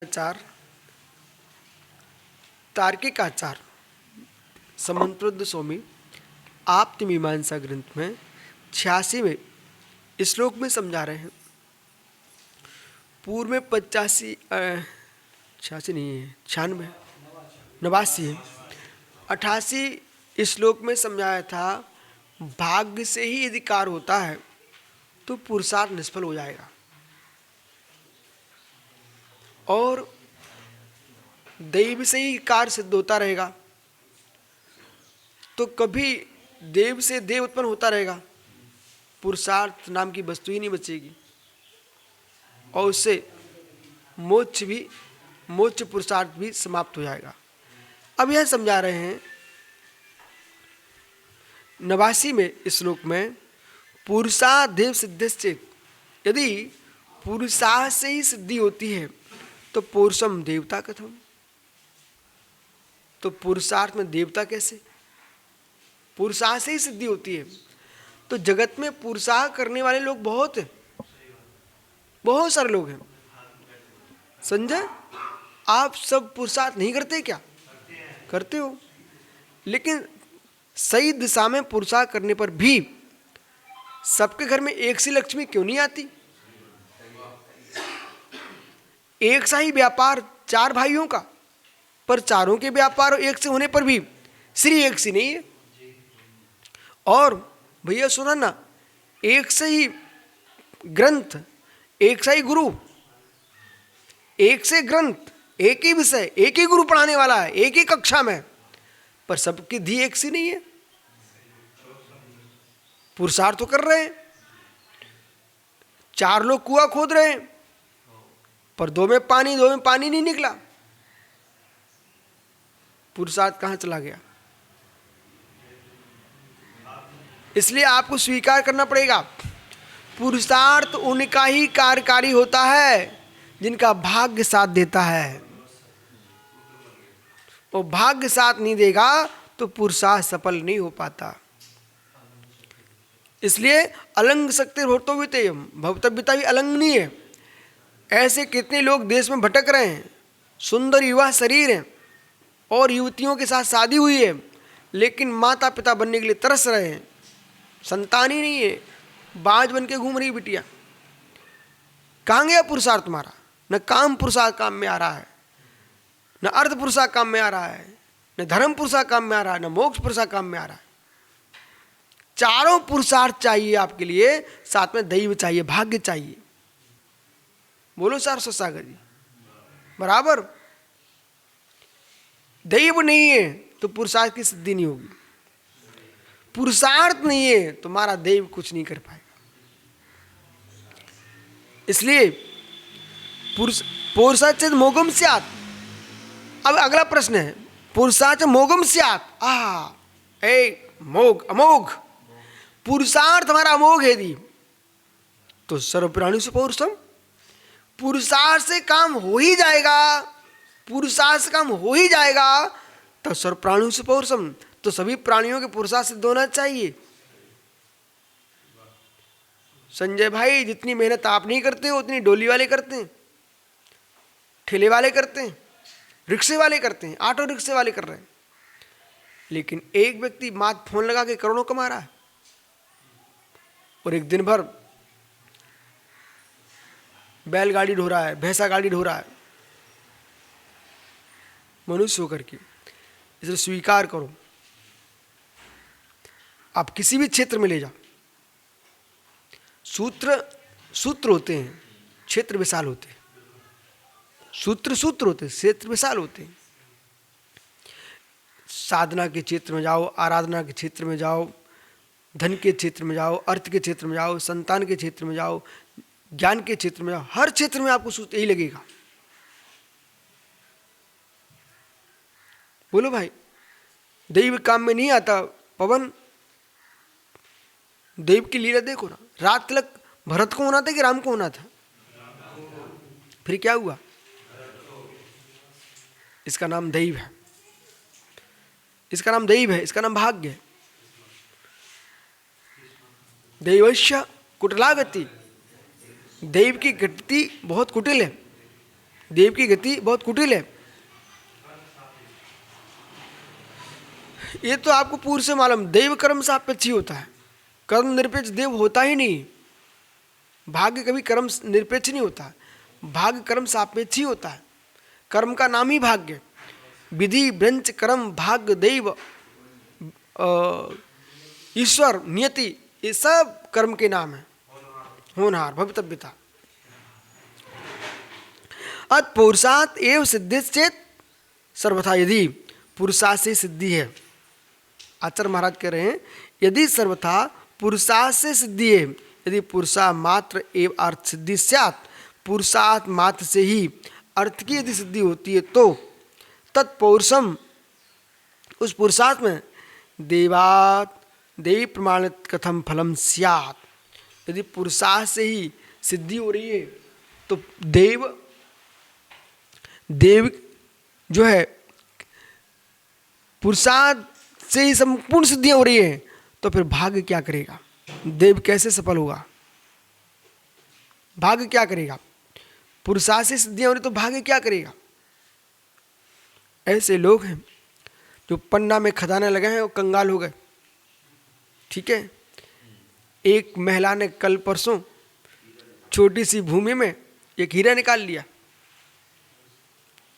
आचार तार्किक आचार समन्वृद्ध स्वामी आप्त मीमांसा ग्रंथ में 86वें श्लोक में समझा रहे हैं। पूर्व में 85 86 नहीं है, 96 89 है। 88 श्लोक में समझाया था भाग्य से ही यदि कार्य होता है तो पुरुषार्थ निष्फल हो जाएगा और दैव से ही कार्य सिद्ध होता रहेगा। तो कभी देव से देव उत्पन्न होता रहेगा, पुरुषार्थ नाम की वस्तु ही नहीं बचेगी और उससे मोक्ष पुरुषार्थ भी समाप्त हो जाएगा। अब यह समझा रहे हैं 89 में श्लोक में पुरुषार्थ देव सिद्धिश्चेत्, यदि पुरुषार्थ से ही सिद्धि होती है तो पुरुषम देवता कथम, तो पुरुषार्थ में देवता कैसे? पुरुषार्थ से ही सिद्धि होती है। तो जगत में पुरुषार्थ करने वाले लोग बहुत सारे लोग हैं। संजय, आप सब पुरुषार्थ नहीं करते क्या? करते हो, लेकिन सही दिशा में पुरुषार्थ करने पर भी सबके घर में एक सी लक्ष्मी क्यों नहीं आती? एक सा ही व्यापार 4 भाइयों का, पर चारों के व्यापार एक से होने पर भी श्री एक सी नहीं है। और भैया सुना ना, एक से ही ग्रंथ, एक से ही गुरु, एक से ग्रंथ, एक ही विषय, एक ही गुरु पढ़ाने वाला है, एक ही कक्षा में, पर सबकी धी एक सी नहीं है। पुरुषार्थ तो कर रहे हैं, 4 लोग कुआं खोद रहे हैं, पर 2 में पानी नहीं निकला। पुरुषार्थ कहां चला गया? इसलिए आपको स्वीकार करना पड़ेगा, पुरुषार्थ उनका ही कार्यकारी होता है जिनका भाग्य साथ देता है। और भाग्य साथ नहीं देगा तो पुरुषार्थ सफल नहीं हो पाता। इसलिए अलंग शक्ति भवितव्यता भी अलंघनीय है। ऐसे कितने लोग देश में भटक रहे हैं, सुंदर युवा शरीर हैं और युवतियों के साथ शादी हुई है, लेकिन माता पिता बनने के लिए तरस रहे हैं, संतान ही नहीं है, बाज बन के घूम रही बिटिया। कहाँ गया पुरुषार्थ तुम्हारा? न काम पुरुषार्थ काम में आ रहा है, न अर्थ पुरुषार्थ काम में आ रहा है, न धर्म पुरुषार्थ काम में आ रहा है, न मोक्ष पुरुषार्थ काम में आ रहा है। चारों पुरुषार्थ चाहिए आपके लिए, साथ में दैव चाहिए, भाग्य चाहिए। बोलो सारस्वत सागर जी, बराबर। दैव नहीं है तो पुरुषार्थ की सिद्धि नहीं होगी, पुरुषार्थ नहीं है तो हमारा दैव कुछ नहीं कर पाएगा। इसलिए पुरुषार्थ मोगम स्यात्। अब अगला प्रश्न है, पुरुषार्थ मोगम स्यात्। मोग अमोघ, पुरुषार्थ हमारा अमोघ है यदि, तो सर्व प्राणी से पौरुषम, पुरुषार्थ से काम हो ही जाएगा, पुरुषार्थ से काम हो ही जाएगा, तो सर्व प्राणियों से पौरुषम, तो सभी प्राणियों के पुरुषार्थ सिद्ध होना चाहिए। संजय भाई, जितनी मेहनत आप नहीं करते हो उतनी डोली वाले करते हैं, ठेले वाले करते हैं, रिक्शे वाले करते हैं, ऑटो रिक्शे वाले कर रहे हैं। लेकिन एक व्यक्ति मात्र फोन लगा के करोड़ों कमा रहा है और एक दिन भर बैलगाड़ी ढो रहा है, भैंसा गाड़ी ढो रहा है, मनुष्य होकर के। इसलिए स्वीकार करो, आप किसी भी क्षेत्र में ले जाओ, सूत्र होते हैं, क्षेत्र विशाल होते हैं। सूत्र होते हैं, क्षेत्र विशाल होते हैं। साधना के क्षेत्र में जाओ, आराधना के क्षेत्र में जाओ, धन के क्षेत्र में जाओ, अर्थ के क्षेत्र में जाओ, संतान के क्षेत्र में जाओ, ज्ञान के क्षेत्र में जाओ, हर क्षेत्र में आपको सूत्र यही लगेगा। बोलो भाई, दैव काम में नहीं आता। पवन, देव की लीला देखो ना, रात तिलक भरत को होना था कि राम को होना था? फिर क्या हुआ? इसका नाम दैव है, इसका नाम दैव है, इसका नाम भाग्य है। दैवश्य कुटिला गति, दैव की गति बहुत कुटिल है। देव की गति बहुत कुटिल है। ये तो आपको पूर्व से मालूम, देव कर्म सापेक्ष ही होता है, कर्म निरपेक्ष देव होता ही नहीं। भाग्य कभी कर्म निरपेक्ष नहीं होता, भाग्य कर्म सापेक्ष ही होता है। कर्म का नाम ही भाग्य, विधि ब्रंच कर्म भाग्य दैव ईश्वर नियति, ये सब कर्म के नाम है। होनहार भवितव्यता। अत पुरुषार्थ एवं सिद्धि चेत सर्वथा, यदि पुरुषार्थ से सिद्धि है, आचार्य महाराज कह रहे हैं यदि सर्वथा पुरुषार्थ से सिद्धि है, यदि पुरुषा मात्र एवं अर्थ सिद्धि स्यात्, पुरुषार्थ मात्र से ही अर्थ की यदि सिद्धि होती है तो तत्पौरुषम, उस पुरुषार्थ में देवात् देव प्रमाणित कथम फलम स्यात्। यदि पुरुषार्थ से ही सिद्धि हो रही है तो देव जो है पुरुषार्थ से ही संपूर्ण सिद्धियां हो रही है, तो फिर भाग्य क्या करेगा? देव कैसे सफल होगा? भाग्य क्या करेगा? पुरुषार्थ से सिद्धियां हो रही तो भाग्य क्या करेगा? ऐसे लोग हैं जो पन्ना में खदाने लगे हैं, वो कंगाल हो गए। ठीक है, एक महिला ने कल परसों छोटी सी भूमि में एक हीरा निकाल लिया।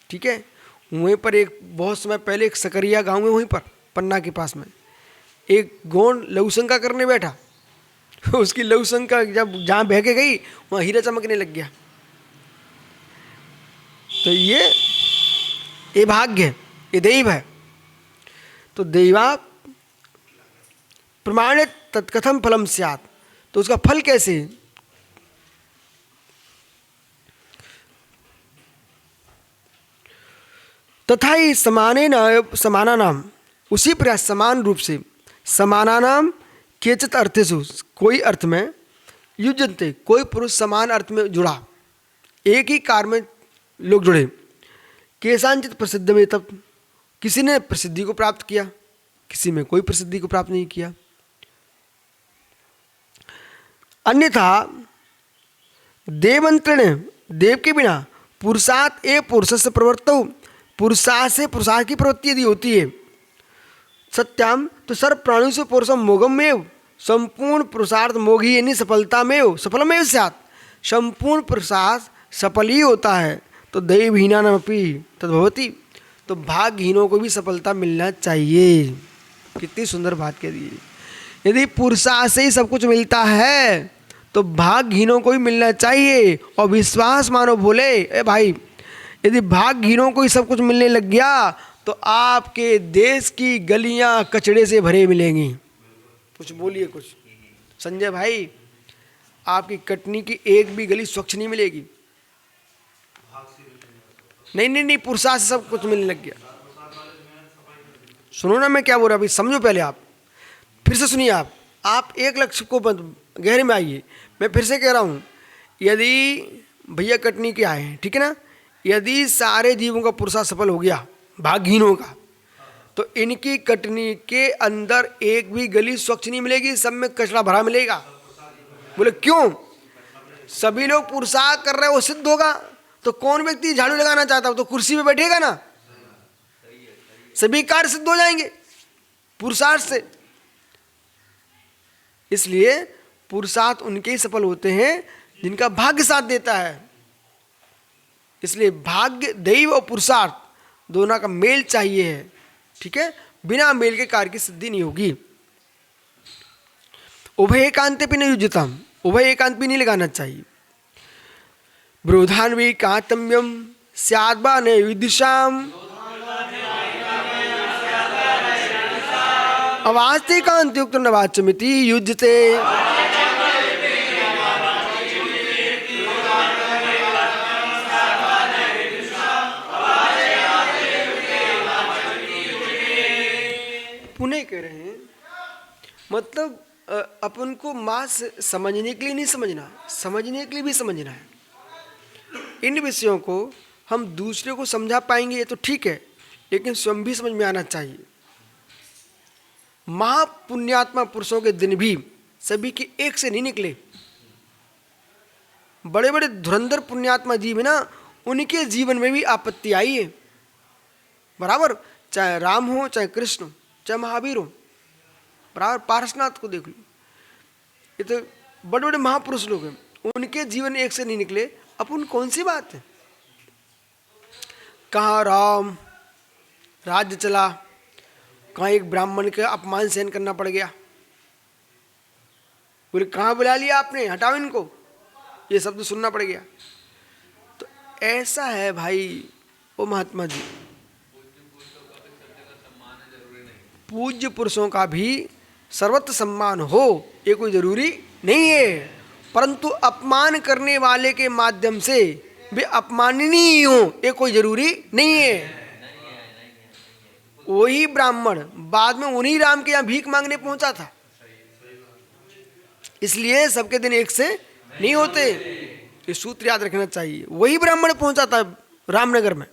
ठीक है, वहीं पर एक बहुत समय पहले एक सकरिया गांव में, वहीं पर पन्ना के पास में एक गोंड लघुशंका करने बैठा। उसकी लघुशंका जब जहाँ बह के गई वहाँ हीरा चमकने लग गया। तो ये भाग्य है, ये दैव है। तो दैवा प्रमाणित तत्कथम फलम स्यात्, तो उसका फल कैसे? तथा ही समाना नाम, उसी प्रकार समान रूप से समाना नाम केचित अर्थेषु, कोई अर्थ में युज्यन्ते, कोई पुरुष समान अर्थ में जुड़ा, एक ही कार में लोग जुड़े। केशांचित प्रसिद्ध में, तब किसी ने प्रसिद्धि को प्राप्त किया, किसी में कोई प्रसिद्धि को प्राप्त नहीं किया। अन्यथा देवंत्रण, देव के बिना पुरुषार्थ ए पुरुष से प्रवर्तो, पुरुषार्थ से पुरुषार्थ की प्रवृत्ति यदि होती है सत्याम, तो सर्व प्राणियों से पुरुषम मोगम में, संपूर्ण पुरुषार्थ मोघी यानी सफलता में सफलमेव स्यात्, संपूर्ण पुरुषार्थ सफल ही होता है। तो दैवहीना नमपि तद्भवति, तो भाग्यहीनों को भी सफलता मिलना चाहिए। कितनी सुंदर बात कह दी। यदि पुरुषार्थ से ही सब कुछ मिलता है तो भाग्यहीनों को भी मिलना चाहिए। और विश्वास मानो बोले, ए भाई, यदि भाग्यहीनों को ही सब कुछ मिलने लग गया तो आपके देश की गलियां कचड़े से भरे मिलेंगी। कुछ बोलिए कुछ। संजय भाई, आपकी कटनी की एक भी गली स्वच्छ नहीं मिलेगी। नहीं, पुरुषार्थ से सब कुछ मिलने लग गया। सुनो ना मैं क्या बोल रहा, अभी समझो पहले। आप फिर से सुनिए। आप एक लक्ष्य को गहरे में आइए। मैं फिर से कह रहा हूँ, यदि भैया कटनी के आए हैं, ठीक है ना, यदि सारे जीवों का पुरुषार्थ सफल हो गया, भाग्यहीनों का, तो इनकी कटनी के अंदर एक भी गली स्वच्छ नहीं मिलेगी, सब में कचरा भरा मिलेगा। बोले क्यों? सभी लोग पुरुषार्थ कर रहे हैं, वो सिद्ध होगा। तो कौन व्यक्ति झाड़ू लगाना चाहता है तो कुर्सी पे बैठेगा ना। सभी कार्य सिद्ध हो जाएंगे पुरुषार्थ से। इसलिए पुरुषार्थ उनके ही सफल होते हैं जिनका भाग्य साथ देता है। इसलिए भाग्य, दैव और पुरुषार्थ दोनों का मेल चाहिए है। ठीक है, बिना मेल के कार्य की सिद्धि नहीं होगी। उभय एकांत भी नहीं युज्यतम, उभय एकांत भी नहीं लगाना चाहिए। ब्रोधान्वी कातम्यम स्याद्वा न विदिशाम अवास्ते कांत्युक्त नवाचमिति युज्यते। पुनः कह रहे हैं, मतलब अपन को मां समझने के लिए नहीं समझना, समझने के लिए भी समझना है। इन विषयों को हम दूसरे को समझा पाएंगे ये तो ठीक है, लेकिन स्वयं भी समझ में आना चाहिए। महापुण्यात्मा पुरुषों के दिन भी सभी के एक से नहीं निकले। बड़े बड़े धुरंधर पुण्यात्मा जीव है ना, उनके जीवन में भी आपत्ति आई है, बराबर। चाहे राम हो, चाहे कृष्ण हो, चाहे महावीर हो, बराबर। पारसनाथ को देख लो, ये तो बड़े बड़े महापुरुष लोग हैं, उनके जीवन एक से नहीं निकले, अपन कौन सी बात है। कहाँ राम राज्य चला, कहाँ एक ब्राह्मण का अपमान सहन करना पड़ गया, बोले कहाँ बुला लिया आपने, हटाओ इनको, ये शब्द सुनना पड़ गया। तो ऐसा है भाई ओ महात्मा जी, पूज्य पुरुषों का भी सर्वत्र सम्मान हो ये कोई जरूरी नहीं है, परंतु अपमान करने वाले के माध्यम से वे अपमाननीय हो ये कोई जरूरी नहीं है। वही ब्राह्मण बाद में उन्हीं राम के यहाँ भीख मांगने पहुंचा था, इसलिए सबके दिन एक से नहीं होते, ये सूत्र याद रखना चाहिए। वही ब्राह्मण पहुंचा था रामनगर में,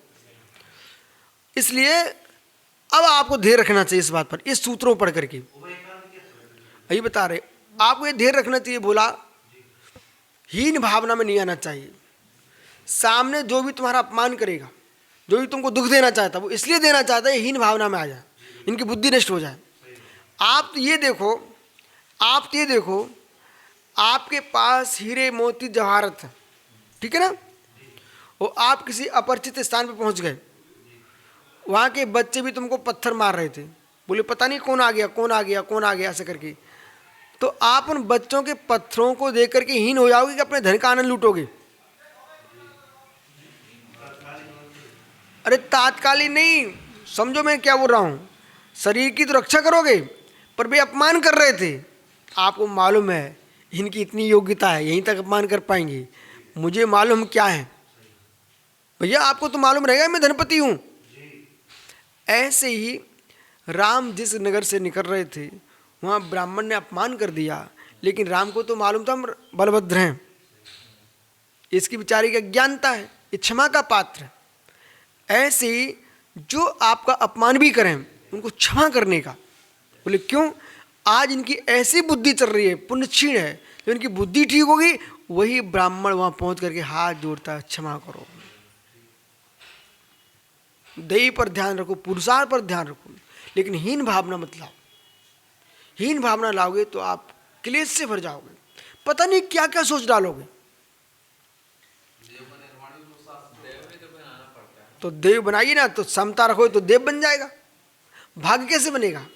इसलिए अब आपको ध्यान रखना चाहिए इस बात पर, इस सूत्रों पढ़ करके यही बता रहे आपको, ये ध्यान रखना चाहिए। बोला हीन भावना में नहीं आना चाहिए। सामने जो भी तुम्हारा अपमान करेगा, जो भी तुमको दुख देना चाहता है, वो इसलिए देना चाहता है हीन भावना में आ जाए, इनकी बुद्धि नष्ट हो जाए। आप तो ये देखो, आप तो ये देखो, आपके पास हीरे मोती जवाहरत है, ठीक है ना, और आप किसी अपरिचित स्थान पर पहुंच गए, वहाँ के बच्चे भी तुमको पत्थर मार रहे थे, बोले पता नहीं कौन आ गया कौन आ गया कौन आ गया ऐसे करके, तो आप उन बच्चों के पत्थरों को देख करके हीन हो जाओगे कि अपने धन का आनंद लूटोगे। अरे तात्कालिक नहीं, समझो मैं क्या बोल रहा हूँ, शरीर की तो रक्षा करोगे, पर वे अपमान कर रहे थे, आपको मालूम है इनकी इतनी योग्यता है, यहीं तक अपमान कर पाएंगे, मुझे मालूम क्या है भैया, आपको तो मालूम रहेगा मैं धनपति हूँ। ऐसे ही राम जिस नगर से निकल रहे थे वहाँ ब्राह्मण ने अपमान कर दिया, लेकिन राम को तो मालूम था हम बलभद्र हैं, इसकी बेचारी की अज्ञानता है, ये क्षमा का पात्र है। ऐसे ही जो आपका अपमान भी करें उनको क्षमा करने का, बोले क्यों, आज इनकी ऐसी बुद्धि चल रही है, पुण्य क्षीण है, तो इनकी बुद्धि ठीक होगी, वही ब्राह्मण वहाँ पहुँच करके हाथ जोड़ता है क्षमा करो। दैव पर ध्यान रखो, पुरुषार्थ पर ध्यान रखो, लेकिन हीन भावना मत लाओ। हीन भावना लाओगे तो आप क्लेश से भर जाओगे, पता नहीं क्या क्या सोच डालोगे। तो देव बनाइए ना, तो समता रखो तो देव बन जाएगा। भाग्य कैसे बनेगा,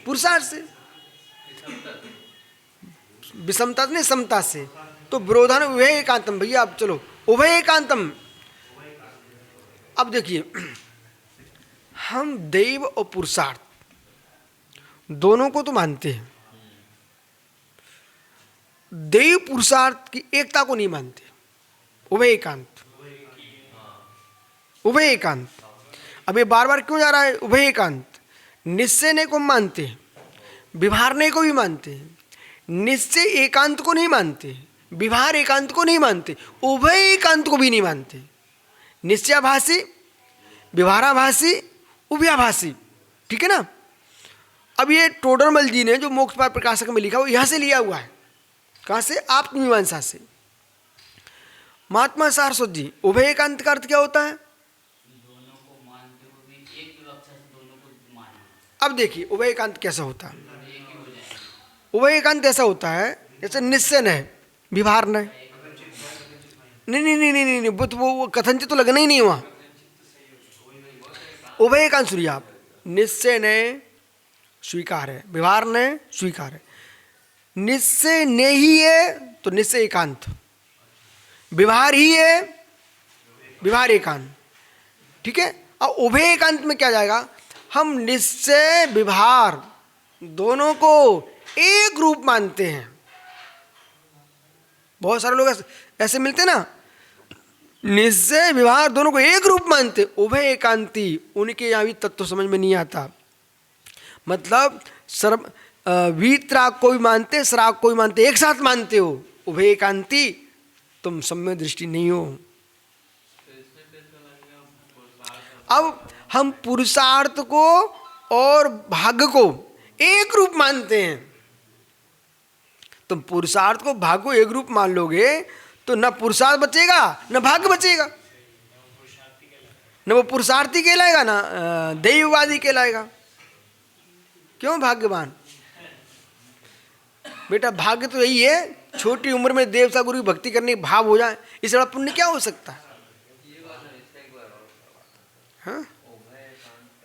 पुरुषार्थ से, विषमता नहीं समता से। तो विरोधान उभय एकांतम, भैया अब चलो उभय एकांतम। अब देखिए हम दैव और पुरुषार्थ दोनों को तो मानते हैं, दैव पुरुषार्थ की एकता को नहीं मानते, उभय एकांत, उभय एकांत। अब ये बार बार क्यों जा रहा है उभय एकांत, निश्चय को मानते हैं, विवहारने को भी मानते हैं, निश्चय एकांत को नहीं मानते, विवहार एकांत को नहीं मानते, उभय एकांत को भी नहीं मानते। निश्चयाभासी, विवहाराभासी, उभयाभासी, ठीक है ना। अब ये टोडरमल जी ने जो मोक्ष पाद प्रकाशक में लिखा वो यहाँ से लिया हुआ है, कहाँ से, आत्ममीमांसा से। महात्मा सारस्वत जी, उभय एकांत का अर्थ क्या होता है। अब देखिए उभय एकांत कैसा होता है, उभय एकांत ऐसा होता है जैसे निश्चय है विवहार नहीं, नहीं नहीं नहीं नहीं नहीं, वो कथनचित तो लगना ही नहीं वहाँ। उभय एकांत सुनिए आप, निश्चय ने स्वीकार है, व्यवहार ने स्वीकार है, निश्चय ने ही है तो निश्चय एकांत, व्यवहार ही है व्यवहार एकांत, ठीक है। और उभय एकांत में क्या जाएगा, हम निश्चय व्यवहार दोनों को एक रूप मानते हैं। बहुत सारे लोग ऐसे मिलते ना, निश्चय व्यवहार दोनों को एक रूप मानते, उभय एकांती उनके यहाँ भी तत्व समझ में नहीं आता। मतलब सर्व वीतराग को भी मानते, सराग को भी मानते, एक साथ मानते हो, उभय एकांती तुम सम्यक दृष्टि नहीं हो। अब हम पुरुषार्थ को और भाग्य को एक रूप मानते हैं, तुम पुरुषार्थ को भाग्य को एक रूप मान लोगे तो न पुरुषार्थ बचेगा न भाग्य बचेगा। न वो पुरुषार्थी कहलाएगा ना दैववादी कहलाएगा। क्यों भाग्यवान? बेटा भाग्य तो यही है, छोटी उम्र में देवता गुरु की भक्ति करने की भाव हो जाए, इससे बड़ा पुण्य क्या हो सकता है? हाँ?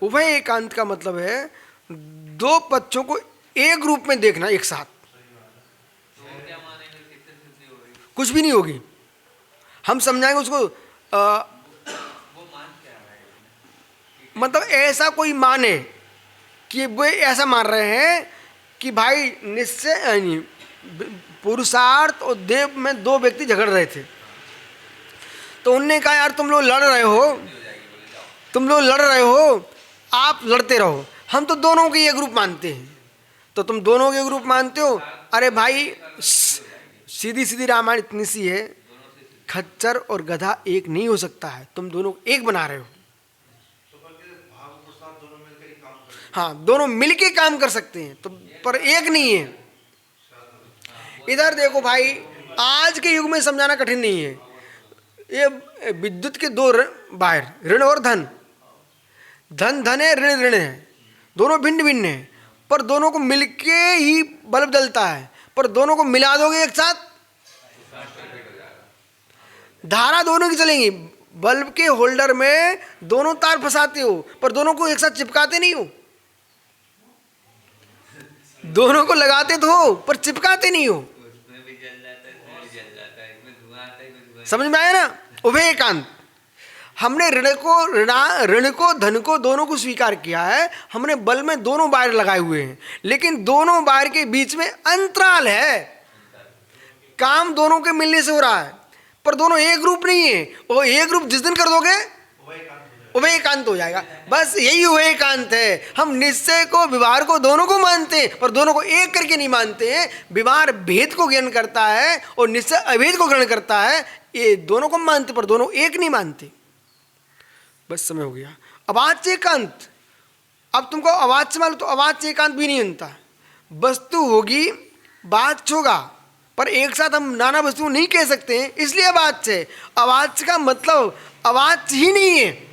उभय एकांत का मतलब है दो पक्षों को एक रूप में देखना एक साथ। कुछ भी नहीं होगी, हम समझाएंगे उसको। मतलब ऐसा कोई माने कि वे ऐसा मान रहे हैं कि भाई निश्चय पुरुषार्थ और देव में दो व्यक्ति झगड़ रहे थे, तो उनने कहा यार तुम लोग लड़ रहे हो, आप लड़ते रहो, हम तो दोनों के ये ग्रुप मानते हैं। तो तुम दोनों के ग्रुप मानते हो, अरे भाई सीधी सीधी रामायण इतनी सी है, खच्चर और गधा एक नहीं हो सकता है, तुम दोनों एक बना रहे हो। हाँ, दोनों मिलके काम कर सकते हैं तो, पर एक नहीं है। इधर देखो भाई, आज के युग में समझाना कठिन नहीं है। ये विद्युत के दो वायर, ऋण और धन, धन है, ऋण है, दोनों भिन्न भिन्न है, पर दोनों को मिलके ही बल्ब जलता है। पर दोनों को मिला दोगे एक साथ, धारा दोनों की चलेंगी। बल्ब के होल्डर में दोनों तार फंसाते हो, पर दोनों को एक साथ चिपकाते नहीं हो। दोनों को लगाते तो हो, पर चिपकाते नहीं हो। समझ में आया ना? उभय एकांत। हमने ऋण को धन को दोनों को स्वीकार किया है। हमने बल में दोनों वायर लगाए हुए हैं, लेकिन दोनों वायर के बीच में अंतराल है। काम दोनों के मिलने से हो रहा है, पर दोनों एक ग्रुप नहीं है। वो एक ग्रुप जिस दिन कर दोगे उभय एकांत हो जाएगा। बस यही उभय एकांत है। हम निश्चय को व्यवहार को दोनों को मानते हैं, पर दोनों को एक करके नहीं मानते हैं। व्यवहार भेद को ग्रहण करता है और निश्चय अभेद को ग्रहण करता है। ये दोनों को मानते, पर दोनों एक नहीं मानते। बस समय हो गया। अवाच्य एकांत, अब तुमको अवाच्य मालूम, तो अवाच्य एकांत भी नहीं बनता। वस्तु होगी, वाच्य होगा, पर एक साथ हम नाना वस्तुओं नहीं कह सकते हैं, इसलिए अवाच्य है। अवाच्य का मतलब अवाच्य ही नहीं है।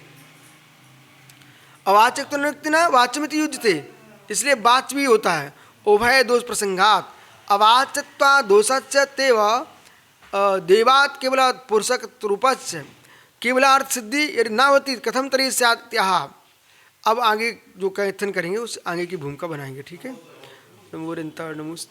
अवाच्य तो नित्य ना वाच्य में युद्ध थे, इसलिए वाच्य भी होता है। उभय दोष प्रसंगात अवाच्यत्वा दोषच्च तेव देवात् केवल पुरुषक रूपच्च केवलार्थ सिद्धि यदि नावती कथम तरी स्यात्याह। अब आगे जो कथन करेंगे उस आगे की भूमिका बनाएंगे। ठीक है। नमो